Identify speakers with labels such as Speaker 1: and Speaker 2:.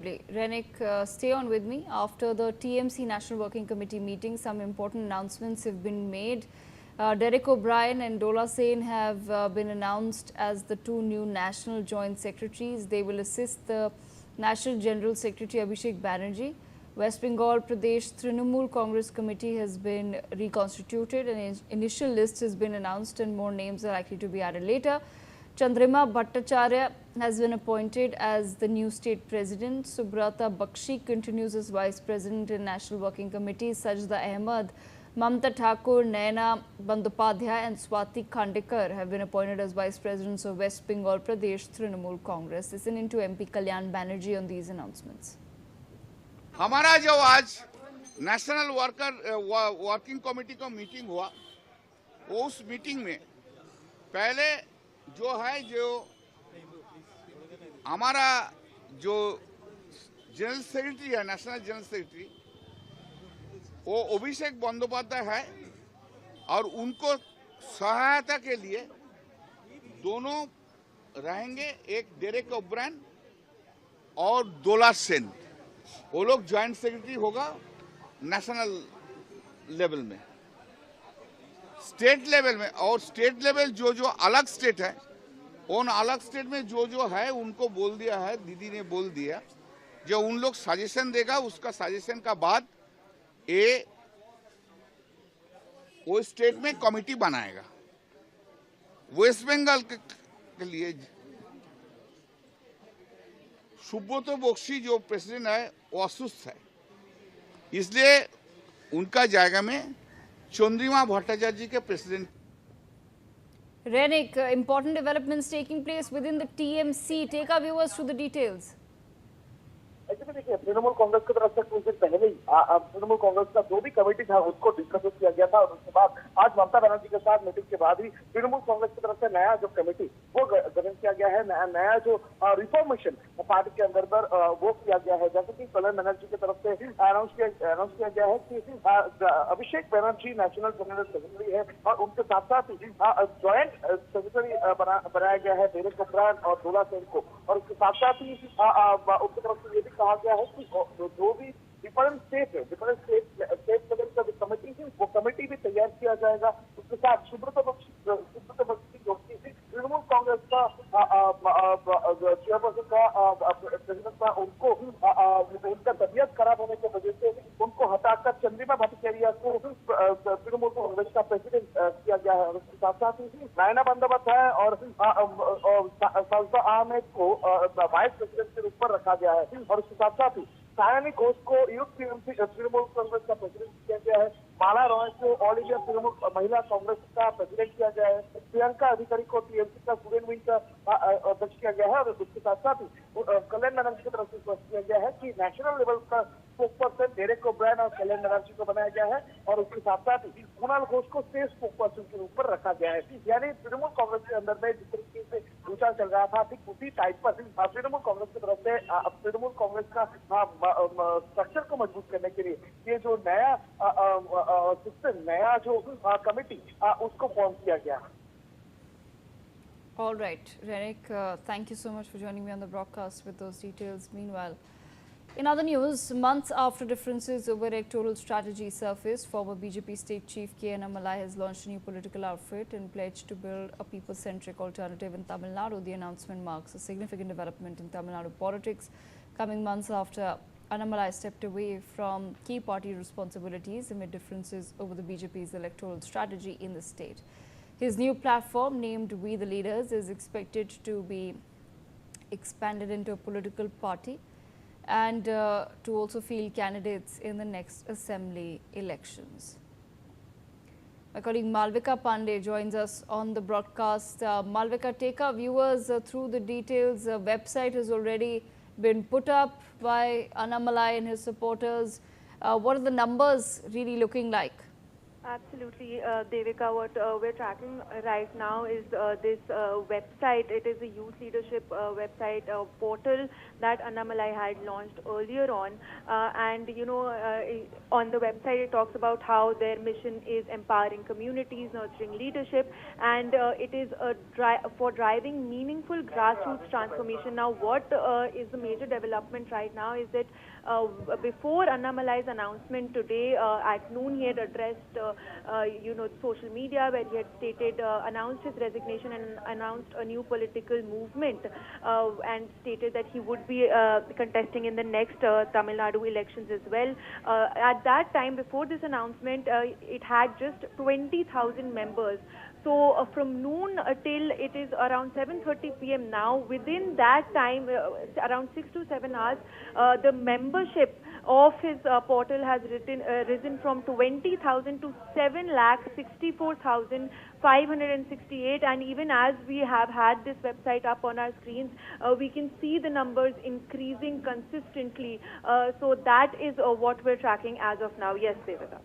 Speaker 1: Renik, stay on with me. After the TMC National Working Committee meeting, some important announcements have been made. Derek O'Brien and Dola Sen have been announced as the two new National Joint Secretaries. They will assist the National General Secretary Abhishek Banerjee. West Bengal Pradesh Trinamool Congress Committee has been reconstituted. An initial list has been announced and more names are likely to be added later. Chandrima Bhattacharya has been appointed as the new state president. Subrata Bakshi continues as vice president in National Working Committee. Sajda Ahmed, Mamta Thakur, Naina Bandopadhyay and Swati Khandekar have been appointed as vice presidents of West Bengal Pradesh Trinamool Congress. Listen into MP Kalyan Banerjee on these announcements.
Speaker 2: हमारा जो आज national working committee का meeting हुआ, उस meeting में पहले जो हमारा जो जनरल सेक्रेटरी है, नेशनल जनरल सेक्रेटरी, वो अभिषेक बंदोपाध्याय है और उनको सहायता के लिए दोनों रहेंगे, एक डेरेक ओब्रायन और डोला सेन। वो लोग ज्वाइंट सेक्रेटरी होगा नेशनल लेवल में, स्टेट लेवल में। और स्टेट लेवल जो अलग स्टेट है, उन अलग स्टेट में जो है उनको बोल दिया है, दीदी ने बोल दिया, जो उन लोग सजेशन देगा, उसका सजेशन का बाद वो स्टेट में कमेटी बनाएगा। वेस्ट बंगाल के लिए सुब्रतो बख्शी जो प्रेसिडेंट है वो असुस्थ है, इसलिए उनका जायगा में चंद्रिमा भट्टाचार्य जी के president.
Speaker 1: Renik, important developments taking place within the TMC. Take our viewers through the details.
Speaker 3: Actually देखिए, तृणमूल कांग्रेस की तरफ से कुछ दिन पहले ही तृणमूल कांग्रेस का जो भी कमेटी था उसको डिस्कस किया गया था और उसके बाद आज ममता बनर्जी के साथ मीटिंग के बाद ही तृणमूल कांग्रेस की तरफ से नया जो कमेटी वो गठन किया गया है। नया जो रिफॉर्मेशन पार्टी के अंदर वो किया गया है। जैसे कि कल्याण बनर्जी की तरफ से अनाउंस किया गया है कि Abhishek Banerjee national general secretary है और उनके साथ साथ ही ज्वाइंट सेक्रेटरी बनाया गया है डेरेक ओब्रायन और डोला सेन को। और उसके साथ साथ ही उनकी तरफ से ये भी कहा गया है कि जो भी डिफरेंट स्टेट लेवल का जो कमेटी है वो कमेटी भी तैयार किया जाएगा। उसके साथ सुब्रतो बख्शी जो कि तृणमूल कांग्रेस का चेयरपर्सन का प्रेसिडेंट था, उनको उनका तबियत खराब होने की वजह से उनको हटाकर चंद्रिमा भट्टाचार्य को तृणमूल कांग्रेस का प्रेसिडेंट किया गया है। और उसके साथ साथ ही नायना बंदोपाध्याय और सजदा अहमद को वाइस प्रेसिडेंट के रूप पर रखा गया है। और उसके साथ साथ ही सायनी घोष को यूथ तृणमूल कांग्रेस का प्रेसिडेंट किया गया है। माला रॉय को ऑल इंडिया तृणमूल महिला कांग्रेस का प्रेसिडेंट किया गया है। प्रियंका अधिकारी को टीएमसी का स्टूडेंट विंग का अध्यक्ष किया गया है। और उसके साथ साथ ही कल्याण बनर्जी की तरफ से स्पष्ट किया गया है कि नेशनल लेवल का स्पोक्सपर्सन डेरेक ओब्रायन और कल्याण बनर्जी को बनाया गया है। और उसके साथ साथ ही कुणाल घोष को स्टेट स्पोक्सपर्सन के रूप पर रखा गया है। यानी तृणमूल कांग्रेस के अंदर में जिस तरीके से विचार चल रहा था, ठीक उसी टाइप पर तृणमूल कांग्रेस की तरफ से तृणमूल कांग्रेस का स्ट्रक्चर को मजबूत करने के लिए ये जो नया सिस्टम, नया जो कमेटी उसको फॉर्म किया गया।
Speaker 1: All right, Renik, thank you so much for joining me on the broadcast with those details. Meanwhile, in other news, months after differences over electoral strategy surfaced, former BJP state chief K. Annamalai has launched a new political outfit and pledged to build a people-centric alternative in Tamil Nadu. The announcement marks a significant development in Tamil Nadu politics, coming months after Annamalai stepped away from key party responsibilities amid differences over the BJP's electoral strategy in the state. His new platform, named We the Leaders, is expected to be expanded into a political party and to also field candidates in the next assembly elections. My colleague Malvika Pandey joins us on the broadcast. Malvika, take our viewers through the details. A website has already been put up by Annamalai and his supporters. What are the numbers really looking like?
Speaker 4: Absolutely, Devika. What we're tracking right now is this website. It is a youth leadership website portal that Annamalai had launched earlier on. And, on the website, it talks about how their mission is empowering communities, nurturing leadership, and it is for driving meaningful grassroots transformation. Now, what is the major development right now is that before Annamalai's announcement today at noon, he had addressed social media, where he had stated, announced his resignation and announced a new political movement, and stated that he would be contesting in the next Tamil Nadu elections as well. At that time, before this announcement, it had just 20,000 members. So from noon till it is around 7:30 p.m. now, within that time, around 6 to 7 hours, the membership of his portal has risen from 20,000 to 7,64,568. And even as we have had this website up on our screens, we can see the numbers increasing consistently. So that is what we're tracking as of now. Yes, Devika.